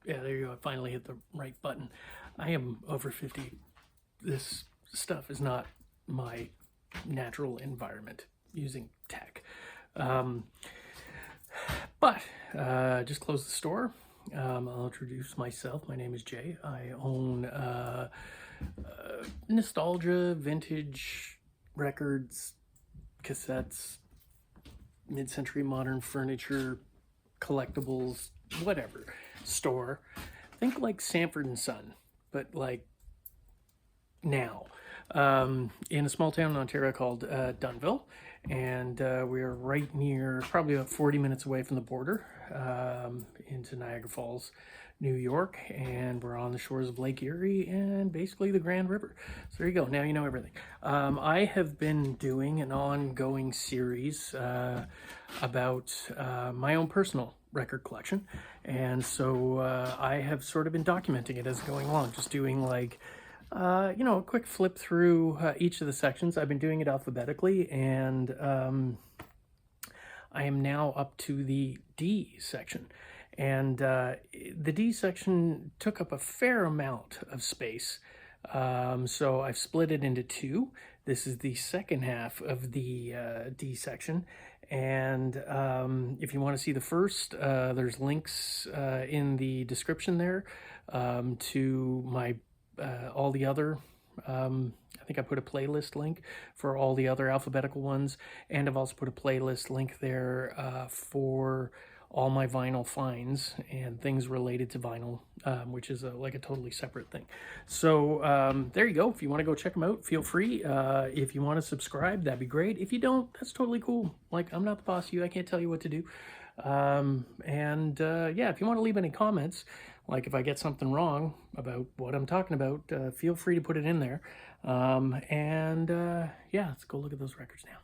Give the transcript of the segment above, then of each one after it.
Yeah, there you go. I finally hit the right button. I am over 50. This stuff is not my natural environment using tech. But just closed the store. I'll introduce myself. My name is Jay. I own nostalgia, vintage records, cassettes, mid-century modern furniture, collectibles, whatever store. Think like Sanford and Son, but like now. In a small town in Ontario called Dunnville, and we're right near, probably about 40 minutes away from the border into Niagara Falls, New York, and we're on the shores of Lake Erie and basically the Grand River. So there you go. Now you know everything. I have been doing an ongoing series about my own personal record collection, and so I have sort of been documenting it as going along, just doing like a quick flip through each of the sections. I've been doing it alphabetically, and I am now up to the D section. And the D section took up a fair amount of space. So I've split it into two. This is the second half of the D section. And if you want to see the first, there's links in the description there to my all the other, I think I put a playlist link for all the other alphabetical ones, and I've also put a playlist link there for all my vinyl finds and things related to vinyl, which is like a totally separate thing. So there you go. If you want to go check them out, feel free. If you want to subscribe, that'd be great. If you don't, that's totally cool. Like, I'm not the boss of you. I can't tell you what to do. Yeah, if you want to leave any comments, like if I get something wrong about what I'm talking about, feel free to put it in there. Yeah, let's go look at those records now.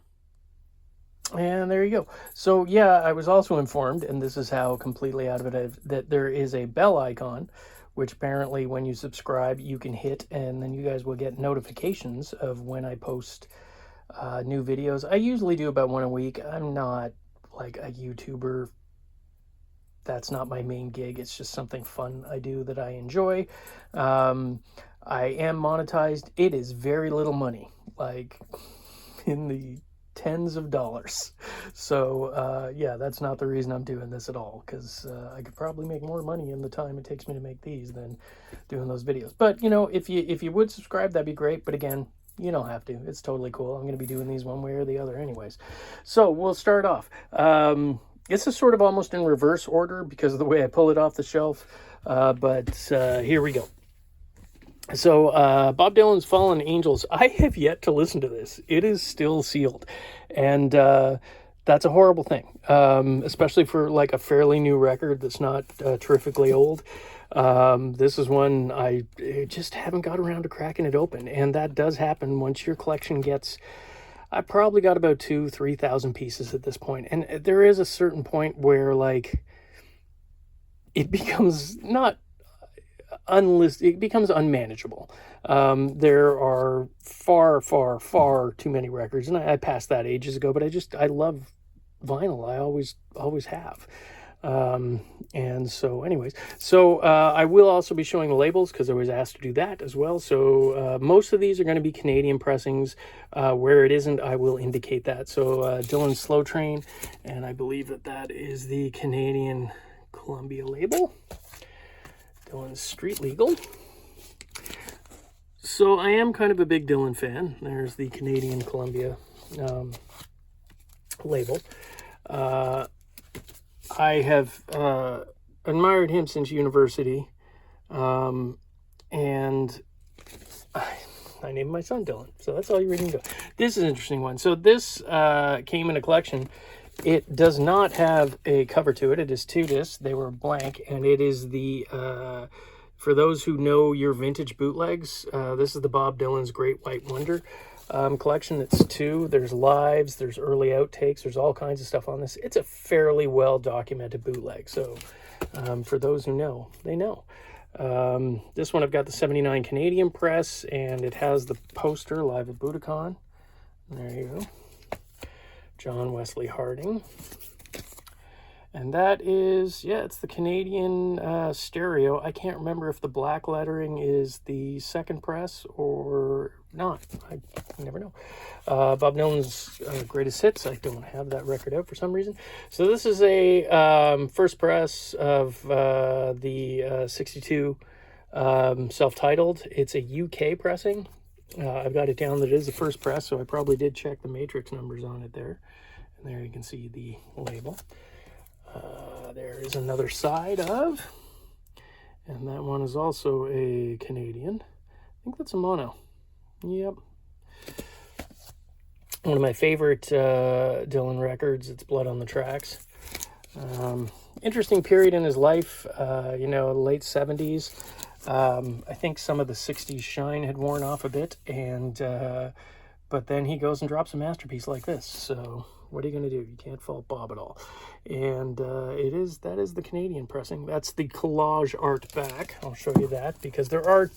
And there you go. So yeah, I was also informed, and this is how completely out of it, that there is a bell icon, which apparently when you subscribe, you can hit, and then you guys will get notifications of when I post new videos. I usually do about one a week. I'm not like a YouTuber. That's not my main gig. It's just something fun I do that I enjoy. I am monetized. It is very little money, like in the tens of dollars. So yeah, that's not the reason I'm doing this at all, because I could probably make more money in the time it takes me to make these than doing those videos. But you know, if you would subscribe, that'd be great. But again, you don't have to. It's totally cool. I'm going to be doing these one way or the other anyways. So we'll start off. This is sort of almost in reverse order because of the way I pull it off the shelf. But here we go. So Bob Dylan's Fallen Angels. I have yet to listen to this. It is still sealed. And that's a horrible thing, especially for like a fairly new record that's not terrifically old. This is one I just haven't got around to cracking it open. And that does happen once your collection gets... I probably got about 2,000-3,000 pieces at this point. And there is a certain point where like it becomes not it becomes unmanageable. There are far too many records, and I passed that ages ago, but I love vinyl. I always have. And so anyways, I will also be showing the labels because I was asked to do that as well. So most of these are going to be Canadian pressings. Where it isn't, I will indicate that. So Dylan's Slow Train, and I believe that is the Canadian Columbia label. Dylan's Street Legal. So I am kind of a big Dylan fan. There's the Canadian Columbia label. I have admired him since university, and I named my son Dylan. So that's all you really need to know. This is an interesting one. So this came in a collection. It does not have a cover to it. It is 2 discs. They were blank, and it is the, for those who know your vintage bootlegs, this is the Bob Dylan's Great White Wonder collection. It's 2. There's lives, there's early outtakes, there's all kinds of stuff on this. It's a fairly well documented bootleg. So for those who know, they know. This one I've got the 79 Canadian press, and it has the poster live at Budokan. There you go. John Wesley Harding. And that is, yeah, it's the Canadian stereo. I can't remember if the black lettering is the second press or not. I never know. Bob Dylan's Greatest Hits. I don't have that record out for some reason. So this is a first press of the 62 self-titled. It's a UK pressing. I've got it down that it is the first press, so I probably did check the matrix numbers on it there. And there you can see the label. There is another side of, and that one is also a Canadian. I think that's a mono. Yep. One of my favorite Dylan records. It's Blood on the Tracks. Interesting period in his life, late 70s. I think some of the 60s shine had worn off a bit, and but then he goes and drops a masterpiece like this. So what are you going to do? You can't fault Bob at all. And that is the Canadian pressing. That's the collage art back. I'll show you that because there are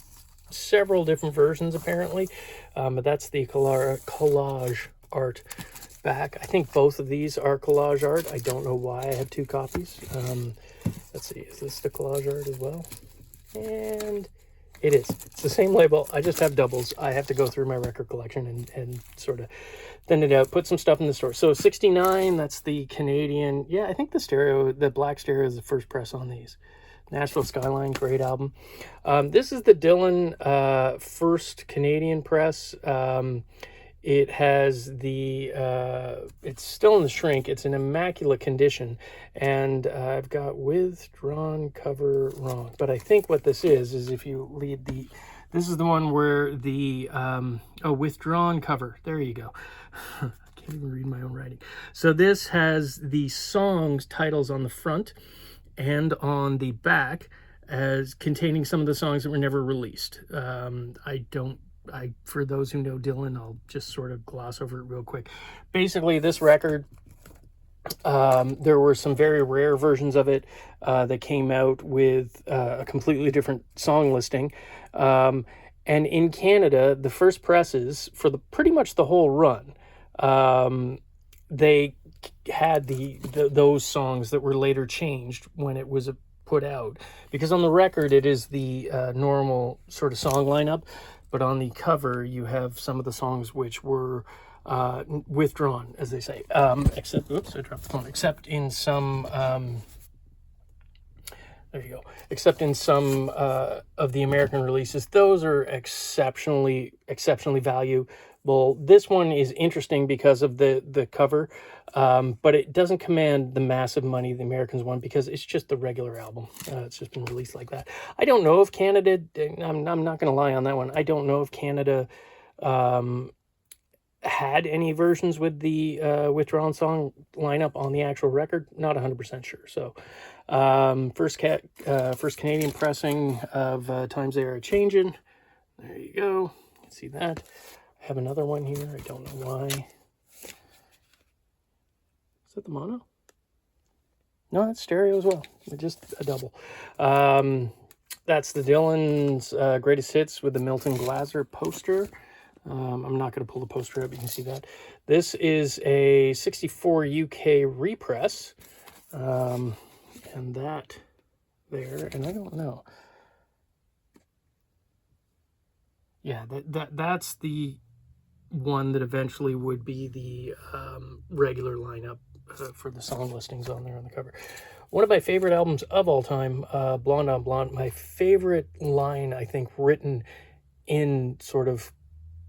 several different versions apparently, but that's the collage art back. I think both of these are collage art. I don't know why I have two copies. Let's see, is this the collage art as well? And it is. It's the same label. I just have doubles. I have to go through my record collection and sort of thin it out, put some stuff in the store. So 69, that's the Canadian. Yeah, I think the black stereo is the first press on these. Nashville Skyline, great album. This is the Dylan first Canadian press. It has it's still in the shrink. It's in immaculate condition. And I've got withdrawn cover wrong. But I think what this is if you read this is the one where the, withdrawn cover. There you go. I can't even read my own writing. So this has the songs titles on the front and on the back as containing some of the songs that were never released. For those who know Dylan, I'll just sort of gloss over it real quick. Basically, this record, there were some very rare versions of it that came out with a completely different song listing. And in Canada, the first presses for pretty much the whole run, they had those songs that were later changed when it was put out. Because on the record, it is the normal sort of song lineup. But on the cover, you have some of the songs which were withdrawn, as they say. Except, oops, I dropped the phone. Except in some, there you go. Except in some of the American releases, those are exceptionally valuable. This one is interesting because of the cover, but it doesn't command the massive money the Americans won because it's just the regular album. It's just been released like that. I don't know if Canada, I'm not going to lie on that one. I don't know if Canada had any versions with the withdrawn song lineup on the actual record. Not 100% sure. So first Canadian pressing of Times They Are Changing. There you go. You can see that. I have another one here. I don't know why. Is that the mono? No, that's stereo as well. Just a double. That's the Dylan's Greatest Hits with the Milton Glaser poster. I'm not going to pull the poster up. You can see that. This is a 64 UK repress. And that there, and I don't know. Yeah, that's the one that eventually would be the regular lineup for the song listings on there on the cover. One of my favorite albums of all time, Blonde on Blonde. My favorite line, I think, written in sort of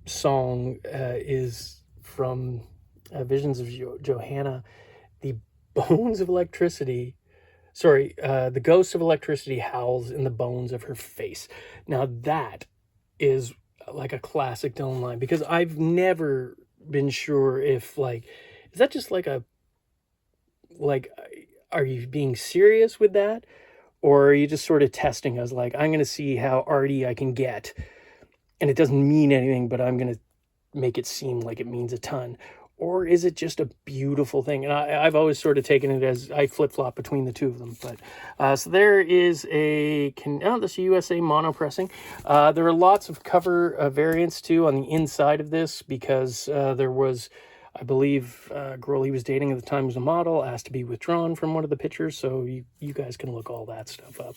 song is from Visions of Johanna. The bones of electricity, the ghost of electricity howls in the bones of her face. Now that is like a classic Dylan line, because I've never been sure if, like, is that just like are you being serious with that, or are you just sort of testing us, like, I'm going to see how arty I can get, and it doesn't mean anything, but I'm going to make it seem like it means a ton? Or is it just a beautiful thing? And I've always sort of taken it as I flip-flop between the two of them. But so there is this USA mono pressing. There are lots of cover variants too on the inside of this, because there was I believe girl he was dating at the time was a model, asked to be withdrawn from one of the pictures, so you guys can look all that stuff up.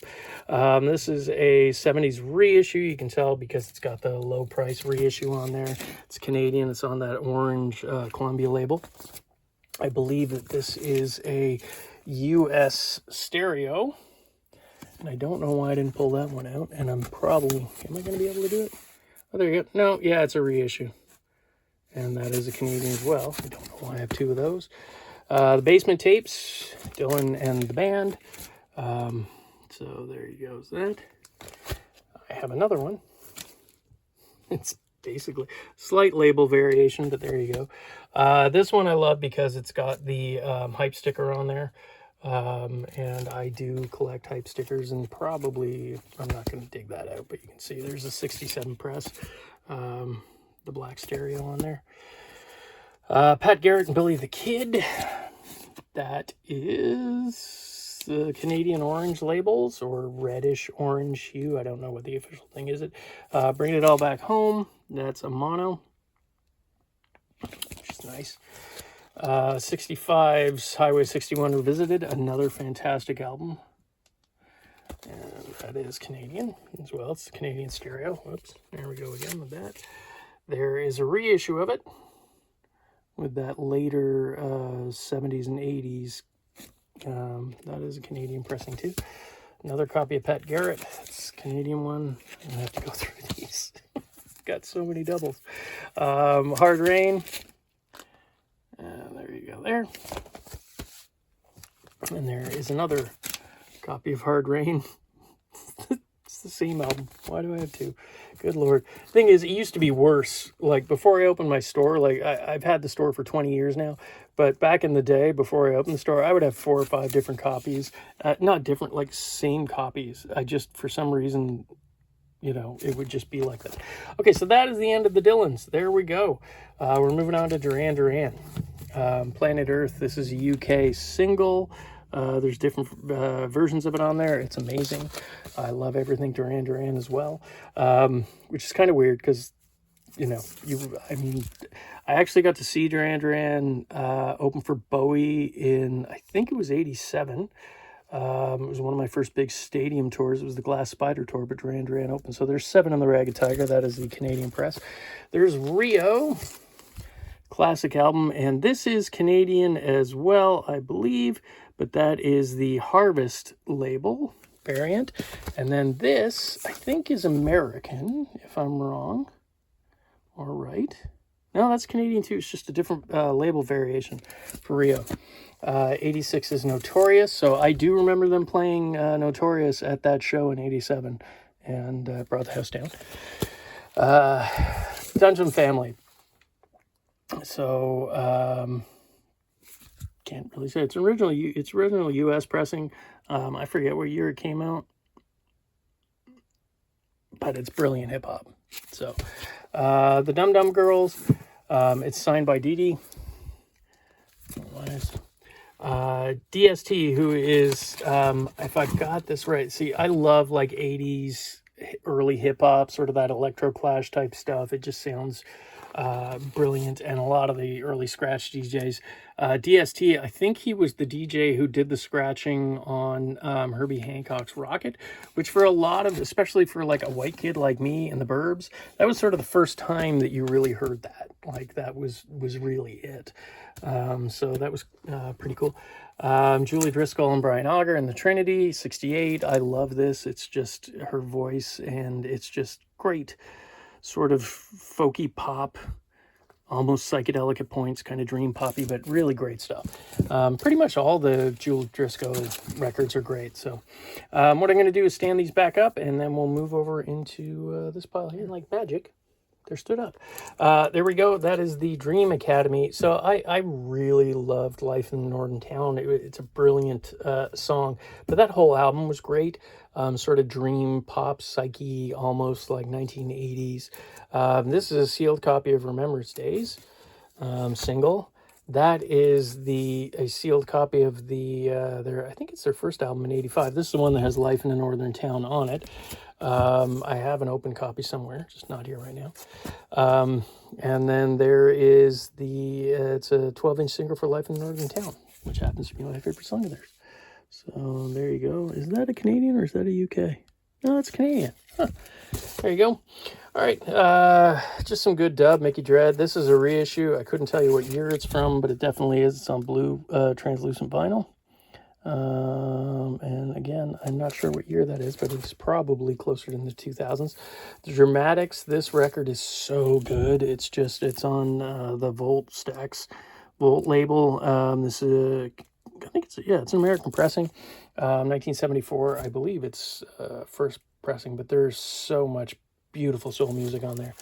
This is a 70s reissue. You can tell because it's got the low price reissue on there. It's Canadian. It's on that orange Columbia label. I believe that this is a US stereo. And I don't know why I didn't pull that one out. And am I going to be able to do it? Oh, there you go. No, yeah, it's a reissue. And that is a Canadian as well. I don't know why I have two of those. The basement tapes, Dylan and the band. So there you go, that. I have another one. It's basically slight label variation, but there you go. This one I love because it's got the hype sticker on there. And I do collect hype stickers, and probably, I'm not going to dig that out, but you can see there's a 67 press. The black stereo on there. Pat Garrett and Billy the Kid. That is the Canadian orange labels, or reddish orange hue. I don't know what the official thing is. Bring It All Back Home. That's a mono, which is nice. 65's Highway 61 Revisited, another fantastic album. And that is Canadian as well. It's the Canadian stereo. Whoops, there we go again with that. There is a reissue of it with that later 70s and 80s. That is a Canadian pressing too. Another copy of Pat Garrett. It's a Canadian one. I'm going to have to go through these. Got so many doubles. Hard Rain. And there you go there. And there is another copy of Hard Rain. It's the same album. Why do I have two? Good Lord. Thing is, it used to be worse. Like, before I opened my store, like, I've had the store for 20 years now, but back in the day, before I opened the store, I would have 4 or 5 different copies. Not different, like, same copies. I just, for some reason, you know, it would just be like that. Okay, so that is the end of the Dylans. There we go. We're moving on to Duran Duran. Planet Earth. This is a UK single. There's different versions of it on there. It's amazing. I love everything Duran Duran as well, which is kind of weird because, you know, I actually got to see Duran Duran open for Bowie in, I think it was 87. It was one of my first big stadium tours. It was the Glass Spider tour, but Duran Duran opened. So there's 7 on the Ragged Tiger. That is the Canadian press. There's Rio. Classic album, and this is Canadian as well, I believe, but that is the Harvest label variant. And then this, I think, is American, if I'm wrong. All right. No, that's Canadian too. It's just a different label variation for Rio. 86 is Notorious, so I do remember them playing Notorious at that show in 87, and brought the house down. Dungeon Family. So, can't really say. It's original U.S. pressing. I forget what year it came out, but it's brilliant hip hop. So, the Dum Dum Girls. It's signed by Dee Dee. DST, who is, if I've got this right, see, I love like 80s early hip hop, sort of that electro clash type stuff. It just sounds brilliant. And a lot of the early scratch DJs, DST, I think he was the DJ who did the scratching on Herbie Hancock's Rocket, which for a lot of, especially for like a white kid like me in the burbs, that was sort of the first time that you really heard that. Like that was really it. So that was pretty cool. Julie Driscoll and Brian Auger and the Trinity, 68. I love this. It's just her voice, and it's just great. Sort of folky pop, almost psychedelic at points, kind of dream poppy, but really great stuff. Pretty much all the Julie Driscoll records are great. So what I'm going to do is stand these back up, and then we'll move over into this pile here. Like magic, they're stood up. There we go. That is the Dream Academy. So I really loved Life in the Northern Town. It's a brilliant song, but that whole album was great. Sort of dream pop psyche, almost like 1980s. This is a sealed copy of Remembrance Days single. That is a sealed copy of I think it's their first album in 85. This is the one that has Life in a Northern Town on it. I have an open copy somewhere, just not here right now. And then there is it's a 12-inch single for Life in Northern Town, which happens to be my favorite song of theirs. So there you go. Is that a Canadian or is that a UK? No, it's Canadian. Huh. There you go. All right, just some good dub, Mickey Dread. This is a reissue. I couldn't tell you what year it's from, but it definitely is. It's on blue translucent vinyl. And again, I'm not sure what year that is, but it's probably closer to the 2000s. The Dramatics, this record is so good. It's on the Volt label. This is, I think it's an American pressing, 1974. I believe it's first pressing, but there's so much beautiful soul music on there.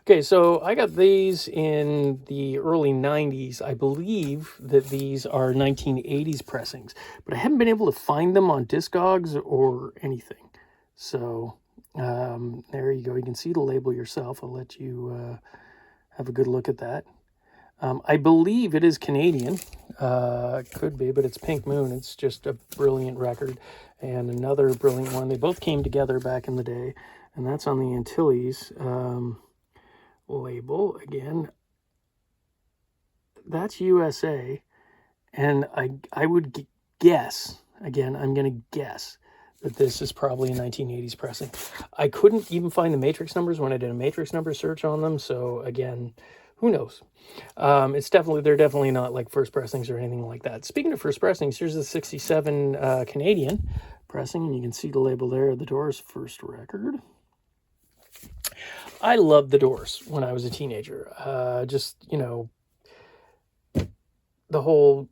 Okay, so I got these in the early 90s. I believe that these are 1980s pressings, but I haven't been able to find them on Discogs or anything. So there you go. You can see the label yourself. I'll let you have a good look at that. I believe it is Canadian. Could be, but it's Pink Moon. It's just a brilliant record. And another brilliant one. They both came together back in the day. And that's on the Antilles label. Again, that's USA. And I would guess, again, I'm going to guess that this is probably a 1980s pressing. I couldn't even find the matrix numbers when I did a matrix number search on them. So again, who knows? They're definitely not like first pressings or anything like that. Speaking of first pressings, here's the 67 Canadian pressing, and you can see the label there, The Doors' first record. I loved The Doors when I was a teenager. The whole,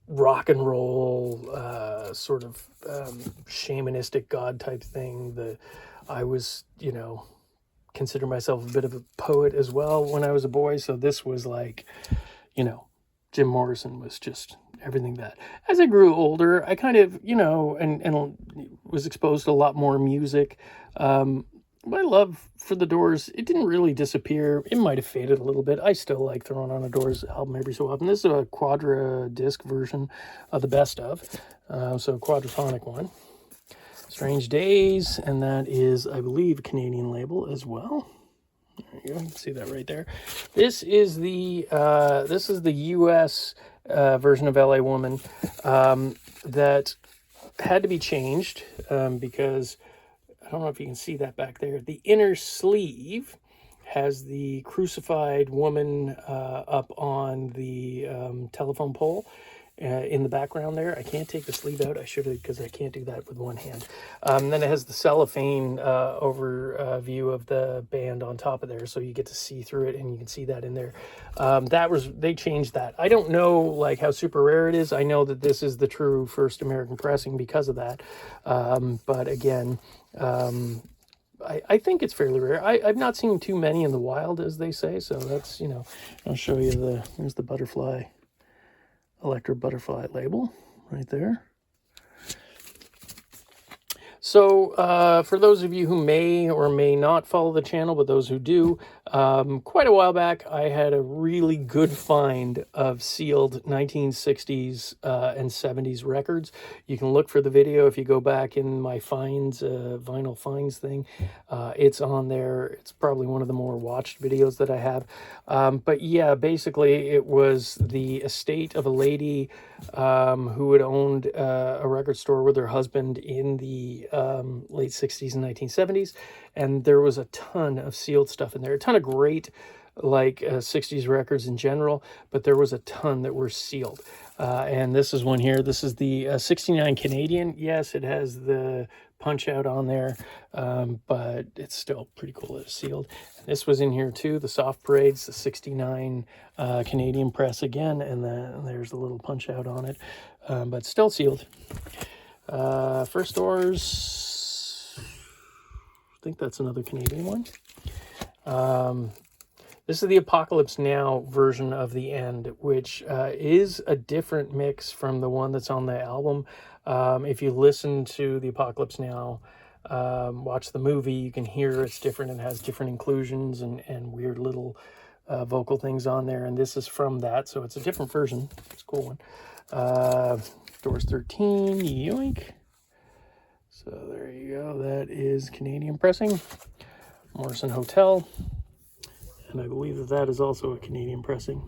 rock and roll sort of shamanistic god type thing. I was, consider myself a bit of a poet as well when I was a boy. So this was like, Jim Morrison was just everything that. As I grew older, I kind of, and was exposed to a lot more music. My love for the Doors, it didn't really disappear. It might have faded a little bit. I still like throwing on a Doors album every so often. This is a quadra disc version of the best of. So quadraphonic one. Strange Days, and that is, I believe, a Canadian label as well. There you go. You can see that right there. This is the U.S. Version of L.A. Woman that had to be changed because I don't know if you can see that back there. The inner sleeve has the crucified woman up on the telephone pole. In the background there. I can't take the sleeve out. I should have, because I can't do that with one hand. Then it has the cellophane overview of the band on top of there, so you get to see through it, and you can see that in there. They changed that. I don't know like how super rare it is. I know that this is the true first American pressing because of that. But again, I think it's fairly rare. I've not seen too many in the wild, as they say. So that's, I'll show you here's the butterfly. Electro Butterfly label right there. So for those of you who may or may not follow the channel, but those who do, quite a while back, I had a really good find of sealed 1960s and 70s records. You can look for the video if you go back in my finds, vinyl finds thing. It's on there. It's probably one of the more watched videos that I have. But yeah, basically it was the estate of a lady who had owned a record store with her husband in the late 60s and 1970s, and there was a ton of sealed stuff in there, a ton of great 60s records in general, but there was a ton that were sealed. And this is one here. This is the 69 Canadian. Yes, it has the punch out on there, but it's still pretty cool that it's sealed. And this was in here too, the Soft Parades, the 69 Canadian press again, and then there's a little punch out on it, but still sealed. First Doors, I think that's another Canadian one. This is the Apocalypse Now version of The End, which is a different mix from the one that's on the album. If you listen to the Apocalypse Now, watch the movie, you can hear it's different and has different inclusions and weird little vocal things on there. And this is from that, so it's a different version. It's a cool one. Doors 13, yoink. So there you go. That is Canadian pressing. Morrison Hotel. And I believe that that is also a Canadian pressing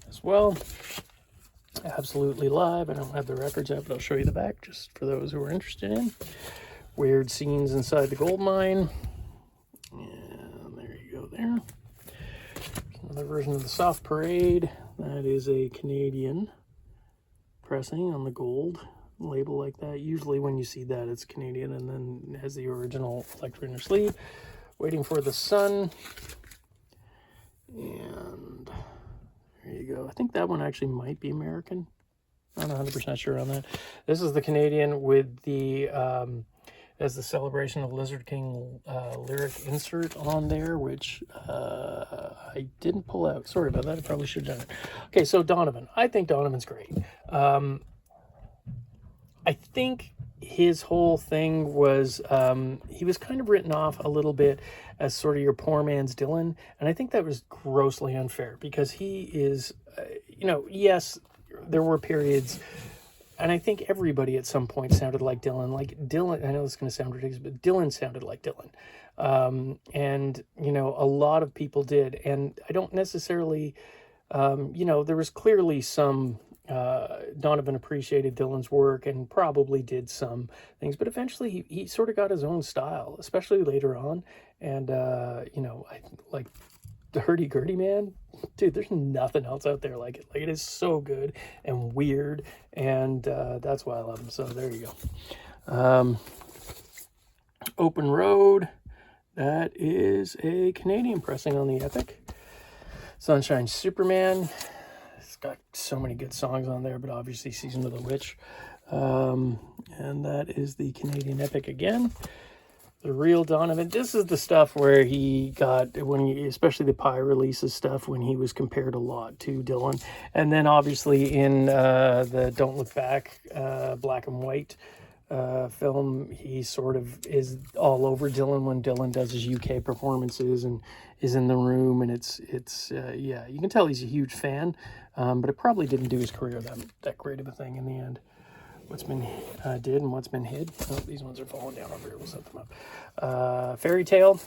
as well. Absolutely live. I don't have the records out, but I'll show you the back just for those who are interested in. Weird scenes inside the gold mine. And there you go there. Another version of the Soft Parade. That is a Canadian pressing on the gold label like that. Usually when you see that, it's Canadian, and then it has the original electric inner sleeve. Waiting for the Sun. And there you go. I think that one actually might be American. I'm not 100% sure on that. This is the Canadian with the as the Celebration of Lizard King lyric insert on there, which I didn't pull out. Sorry about that. I probably should have done it. Okay, so Donovan. I think Donovan's great. I think his whole thing was he was kind of written off a little bit as sort of your poor man's Dylan, and I think that was grossly unfair because he is, you know, yes, there were periods, and I think everybody at some point sounded like Dylan. Like Dylan, I know this is going to sound ridiculous, but Dylan sounded like Dylan. And, you know, a lot of people did. And I don't necessarily, you know, there was clearly some, Donovan appreciated Dylan's work and probably did some things, but eventually he sort of got his own style, especially later on. And, you know, I like the Hurdy-Gurdy Man, dude, there's nothing else out there like it. Like, it is so good and weird, and that's why I love him. So there you go. Open Road, that is a Canadian pressing on the Epic. Sunshine Superman, it's got so many good songs on there, but obviously Season of the Witch. And that is the Canadian Epic again. The real Donovan. This is the stuff where he got, when he, especially the Pie releases stuff, when he was compared a lot to Dylan. And then obviously in the Don't Look Back black and white film, he sort of is all over Dylan when Dylan does his UK performances and is in the room. And it's yeah, you can tell he's a huge fan, but it probably didn't do his career that great of a thing in the end. What's been did and what's been hid. Oh, these ones are falling down over here. We'll set them up. Fairy Tale.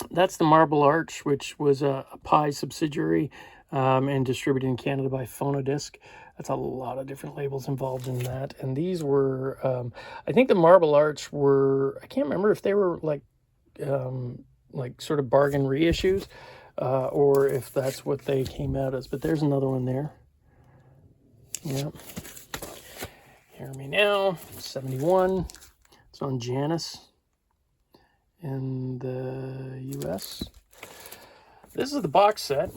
That's the Marble Arch, which was a Pie subsidiary and distributed in Canada by Phonodisc. That's a lot of different labels involved in that. And these were, I think the Marble Arch were, I can't remember if they were like sort of bargain reissues or if that's what they came out as. But there's another one there. Yeah. Hear Me Now, 71. It's on Janus in the US. This is the box set.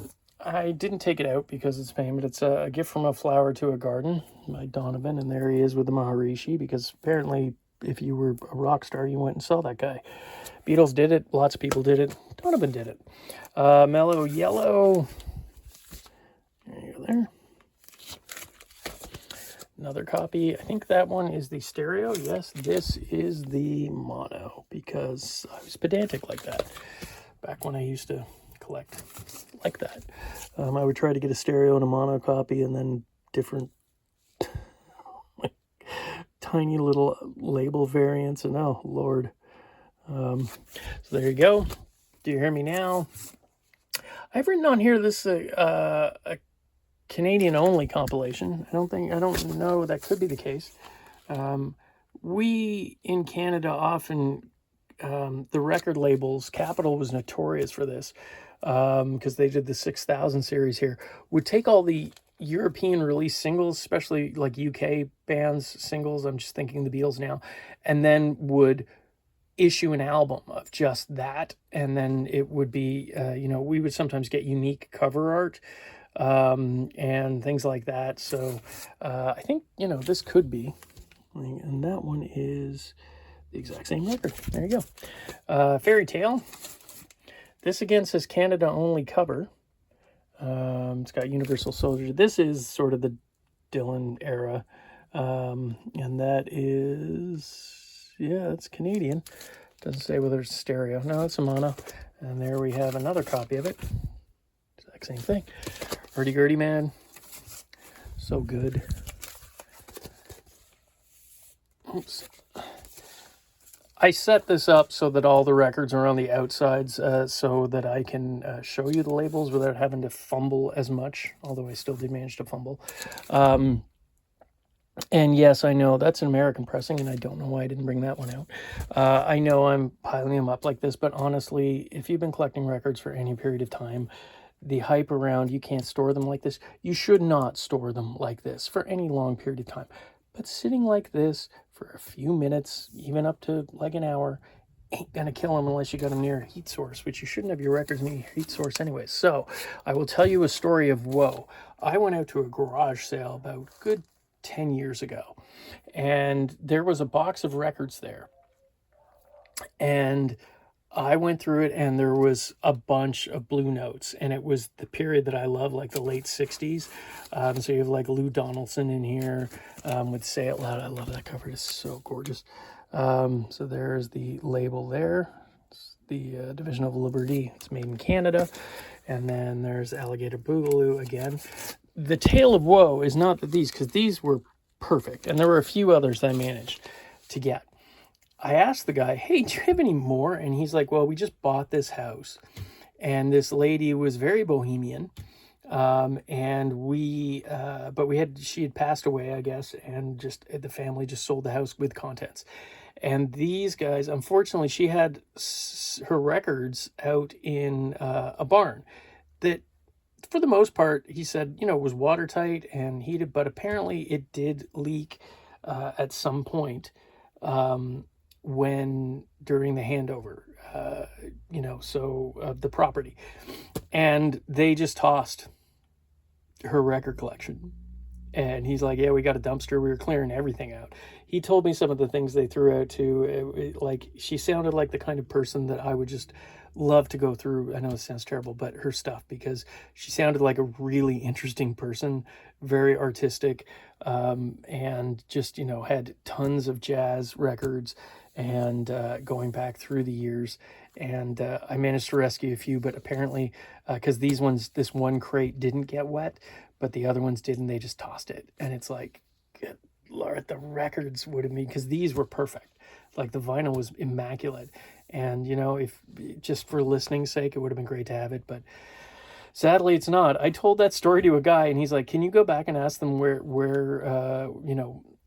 I didn't take it out because it's payment. It's a gift from a flower to a garden by Donovan, and there he is with the Maharishi, because apparently if you were a rock star, you went and saw that guy. Beatles did it. Lots of people did it. Donovan did it. Mellow Yellow. There you go there. Another copy. I think that one is the stereo. Yes, this is the mono, because I was pedantic like that back when I used to collect like that. I would try to get a stereo and a mono copy, and then different like, tiny little label variants, and oh Lord. So there you go. Do You Hear Me Now? I've written on here this a Canadian only compilation. I don't know, that could be the case. We in Canada often, the record labels, Capitol was notorious for this, because they did the 6000 series here, would take all the European release singles, especially like UK bands singles, I'm just thinking the Beatles now, and then would issue an album of just that, and then it would be, you know, we would sometimes get unique cover art, and things like that. So I think, you know, this could be, and that one is the exact same record. There you go. Fairy Tale. This again says Canada only cover. It's got Universal Soldier. This is sort of the Dylan era, and that is, yeah, it's Canadian. Doesn't say whether it's stereo. No, it's a mono. And there we have another copy of it. Exact same thing. Hurdy-Gurdy Man. So good. oops. I set this up so that all the records are on the outsides so that I can show you the labels without having to fumble as much, although I still did manage to fumble. And yes, I know that's an American pressing, and I don't know why I didn't bring that one out. I know I'm piling them up like this, but honestly, if you've been collecting records for any period of time, the hype around you can't store them like this, you should not store them like this for any long period of time. But sitting like this for a few minutes, even up to like an hour, ain't gonna kill them unless you got them near a heat source, which you shouldn't have your records near a heat source anyway. So I will tell you a story of woe. I went out to a garage sale about good 10 years ago, and there was a box of records there, and I went through it, and there was a bunch of Blue Notes, and it was the period that I love, like the late 60s. So you have like Lou Donaldson in here with Say It Loud. I love that cover. It's so gorgeous. So there's the label there. It's the Division of Liberty. It's made in Canada. And then there's Alligator Boogaloo again. The tale of woe is not that these, because these were perfect. And there were a few others that I managed to get. I asked the guy, hey, do you have any more? And he's like, well, we just bought this house. And this lady was very bohemian. And she had passed away, I guess. And just the family just sold the house with contents. And these guys, unfortunately, she had her records out in a barn that, for the most part, he said, was watertight and heated. But apparently it did leak at some point. When during the handover, of the property, and they just tossed her record collection. And he's like, yeah, we got a dumpster. We were clearing everything out. He told me some of the things they threw out too. Like, she sounded like the kind of person that I would just love to go through. I know it sounds terrible, but her stuff, because she sounded like a really interesting person, very artistic, and just, had tons of jazz records and going back through the years. And I managed to rescue a few, but apparently, because this one crate didn't get wet, but the other ones didn't, they just tossed it. And it's like, good Lord, the records would have been, because these were perfect. Like, the vinyl was immaculate. And, if just for listening's sake, it would have been great to have it. But sadly, it's not. I told that story to a guy, and he's like, can you go back and ask them where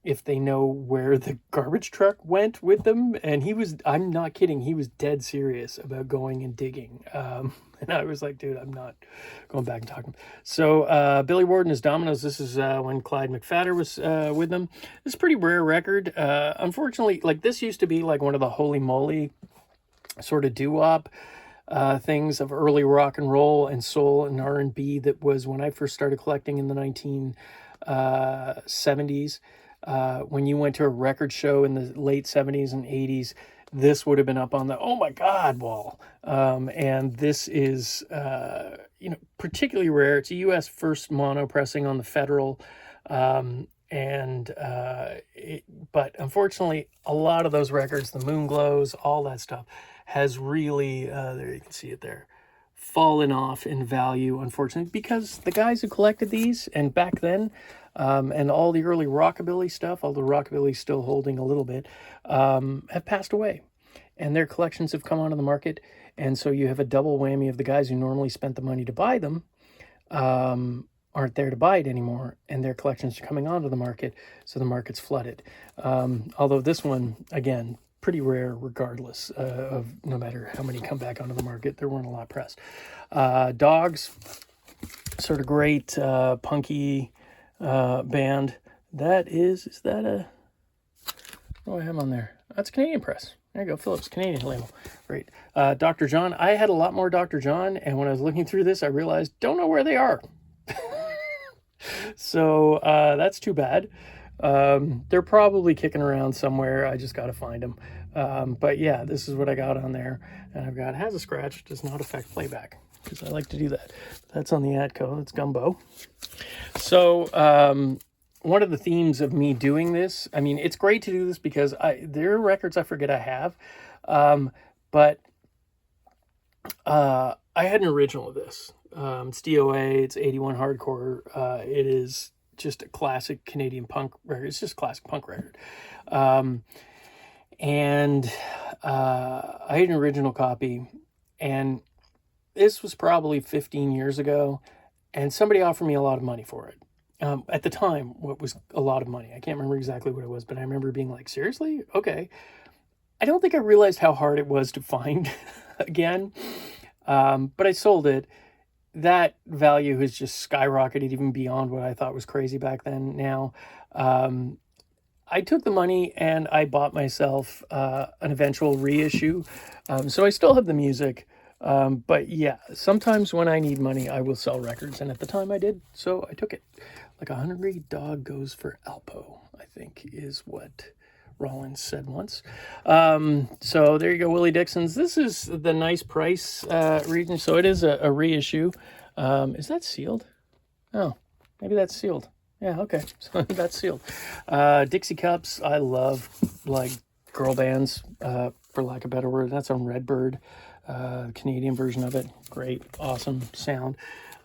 if they know where the garbage truck went with them? And I'm not kidding, he was dead serious about going and digging. And I was like, dude, I'm not going back and talking. So Billy Ward and his Dominoes, this is when Clyde McPhatter was with them. It's a pretty rare record. Unfortunately, like, this used to be like one of the holy moly sort of doo-wop things of early rock and roll and soul and R&B. That was when I first started collecting in the 1970s. When you went to a record show in the late 70s and 80s, this would have been up on the oh my god wall. And this is particularly rare. It's a U.S. first mono pressing on the Federal. But unfortunately, a lot of those records, the Moon Glows, all that stuff, has really, there you can see it there, fallen off in value, unfortunately, because the guys who collected these, and back then, and all the early rockabilly stuff, although rockabilly's still holding a little bit, have passed away. And their collections have come onto the market. And so you have a double whammy of the guys who normally spent the money to buy them, aren't there to buy it anymore, and their collections are coming onto the market, so the market's flooded. Although this one, again, pretty rare regardless of no matter how many come back onto the market. There weren't a lot pressed. Dogs, sort of great punky band. Is that a, what do I have on there? That's Canadian Press. There you go, Phillips, Canadian label. Great. Dr. John, I had a lot more Dr. John, and when I was looking through this, I realized, don't know where they are. So that's too bad. They're probably kicking around somewhere. I just got to find them. But yeah, this is what I got on there. And I've got, has a scratch, does not affect playback, because I like to do that. That's on the Atco. That's Gumbo. So one of the themes of me doing this, I mean, it's great to do this because there are records I forget I have. But I had an original of this. It's DOA, it's 81 hardcore. It is just a classic Canadian punk record. It's just a classic punk record. And I had an original copy, and this was probably 15 years ago, and somebody offered me a lot of money for it. At the time, what was a lot of money? I can't remember exactly what it was, but I remember being like, seriously? Okay. I don't think I realized how hard it was to find again, but I sold it. That value has just skyrocketed even beyond what I thought was crazy back then. Now, I took the money and I bought myself an eventual reissue. So I still have the music. But yeah, sometimes when I need money, I will sell records. And at the time I did, so I took it. Like a hungry dog goes for Alpo, I think is what Rollins said once. So there you go, Willie Dixon's. This is the nice price region. So it is a reissue. Is that sealed? Oh, maybe that's sealed. Yeah, okay. So that's sealed. Dixie Cups, I love, like, girl bands, for lack of a better word. That's on Redbird, Canadian version of it. Great, awesome sound.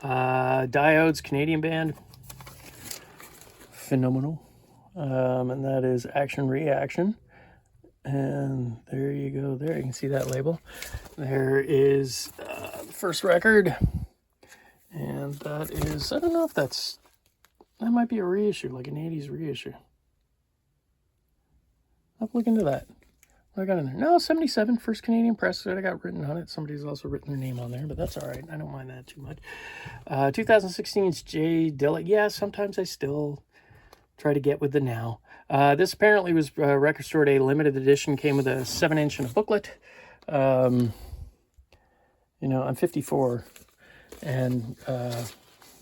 Diodes, Canadian band. Phenomenal. And that is Action Reaction. And there you go. There, you can see that label. There is the first record. And that is, I don't know if that might be a reissue, like an 80s reissue. I'll look into that. What I got in there? No, 77, first Canadian press that I got written on it. Somebody's also written their name on there, but that's all right. I don't mind that too much. 2016's J. Dilla. Yeah, sometimes I still try to get with the now. This apparently was Record Store Day limited edition, came with a 7-inch and a booklet. You know, I'm 54, and,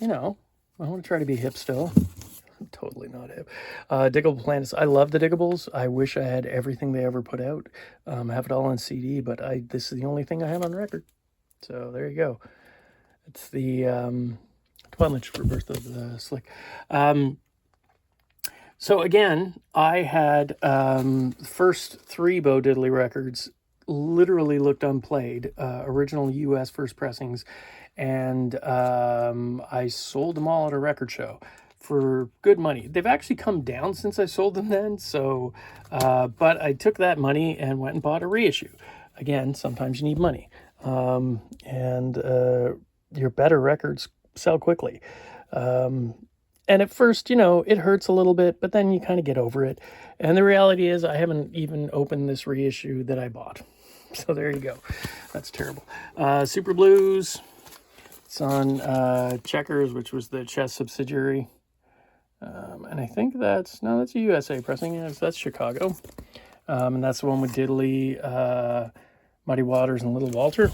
you know, I want to try to be hip still. I'm totally not hip. Diggable Planets. I love the Diggables. I wish I had everything they ever put out. I have it all on CD, but this is the only thing I have on record. So there you go. It's the 12-inch for Birth of the Slick. So again, I had first 3 Bo Diddley records literally looked unplayed, original U.S. first pressings, and I sold them all at a record show for good money. They've actually come down since I sold them then, so, but I took that money and went and bought a reissue. Again, sometimes you need money, and your better records sell quickly. And at first, you know, it hurts a little bit, but then you kind of get over it. And the reality is I haven't even opened this reissue that I bought. So there you go. That's terrible. Super Blues. It's on Checkers, which was the Chess subsidiary. And I think that's a USA pressing. Yes, that's Chicago. And that's the one with Diddley, Muddy Waters, and Little Walter.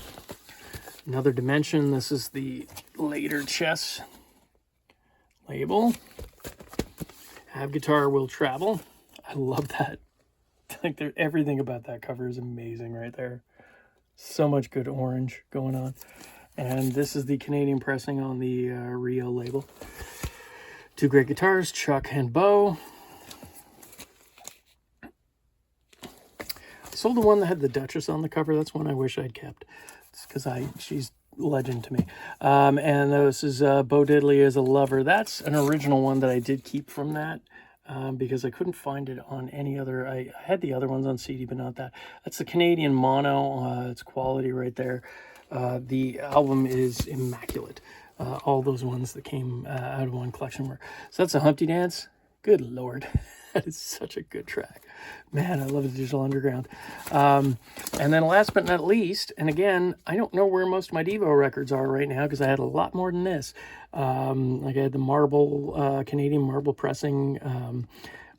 Another Dimension. This is the later Chess label. Have Guitar Will Travel. I love that. Like, everything about that cover is amazing right there. So much good orange going on. And this is the Canadian pressing on the Rio label. 2 great guitars, Chuck and Bo. I sold the one that had the Duchess on the cover. That's one I wish I'd kept. It's because she's legend to me. And this is Bo Diddley as a Lover. That's an original one that I did keep from that because I couldn't find it on any other. I had the other ones on CD, but not that. That's the Canadian mono. It's quality right there. The album is immaculate. All those ones that came out of one collection were. So that's a Humpty Dance. Good Lord. That is such a good track. Man, I love the Digital Underground. And then last but not least, and again, I don't know where most of my Devo records are right now because I had a lot more than this. Like I had the marble, Canadian marble pressing,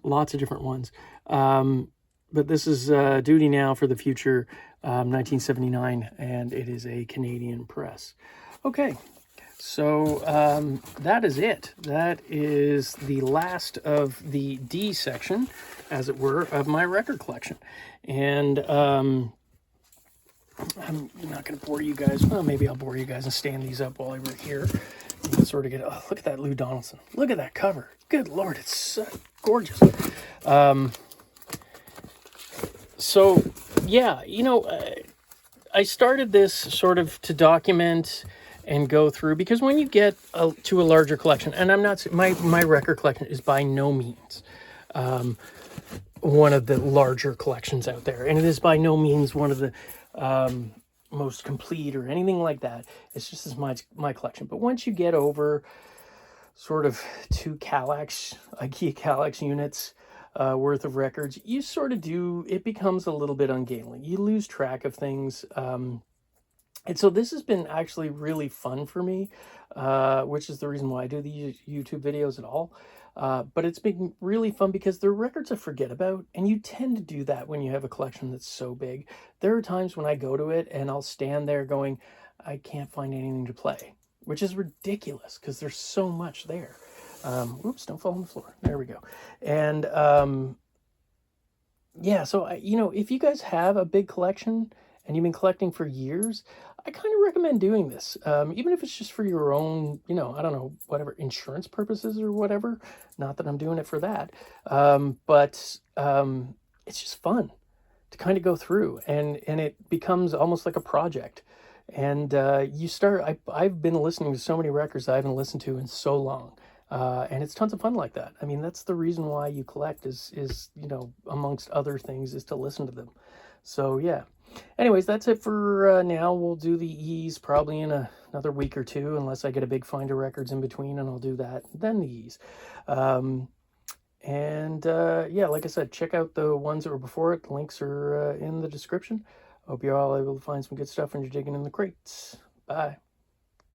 lots of different ones. But this is Duty Now for the Future, 1979, and it is a Canadian press. Okay. So that is it. That is the last of the D section, as it were, of my record collection. And I'm not going to bore you guys. Well, maybe I'll bore you guys and stand these up while we're here. You can sort of get, oh, look at that Lou Donaldson. Look at that cover. Good Lord, it's so gorgeous. So, yeah, you know, I started this sort of to document and go through, because when you get to a larger collection, and I'm not, my record collection is by no means one of the larger collections out there, and it is by no means one of the most complete or anything like that. It's just as my collection. But once you get over sort of 2 Kallax, IKEA Kallax units worth of records, you sort of it becomes a little bit ungainly. You lose track of things. And so this has been actually really fun for me, which is the reason why I do these YouTube videos at all. But it's been really fun because they're records I forget about, and you tend to do that when you have a collection that's so big. There are times when I go to it and I'll stand there going, I can't find anything to play, which is ridiculous because there's so much there. Oops, don't fall on the floor. There we go. And yeah, so if you guys have a big collection and you've been collecting for years, I kind of recommend doing this, even if it's just for your own, I don't know, whatever, insurance purposes or whatever. Not that I'm doing it for that, but it's just fun to kind of go through, and it becomes almost like a project. And you start. I've been listening to so many records I haven't listened to in so long. And it's tons of fun like that. I mean, that's the reason why you collect is amongst other things, is to listen to them. So yeah. Anyways, that's it for now. We'll do the E's probably in another week or two, unless I get a big find of records in between, and I'll do that. Then the E's. Yeah, like I said, check out the ones that were before it. The links are in the description. Hope you're all able to find some good stuff when you're digging in the crates. Bye.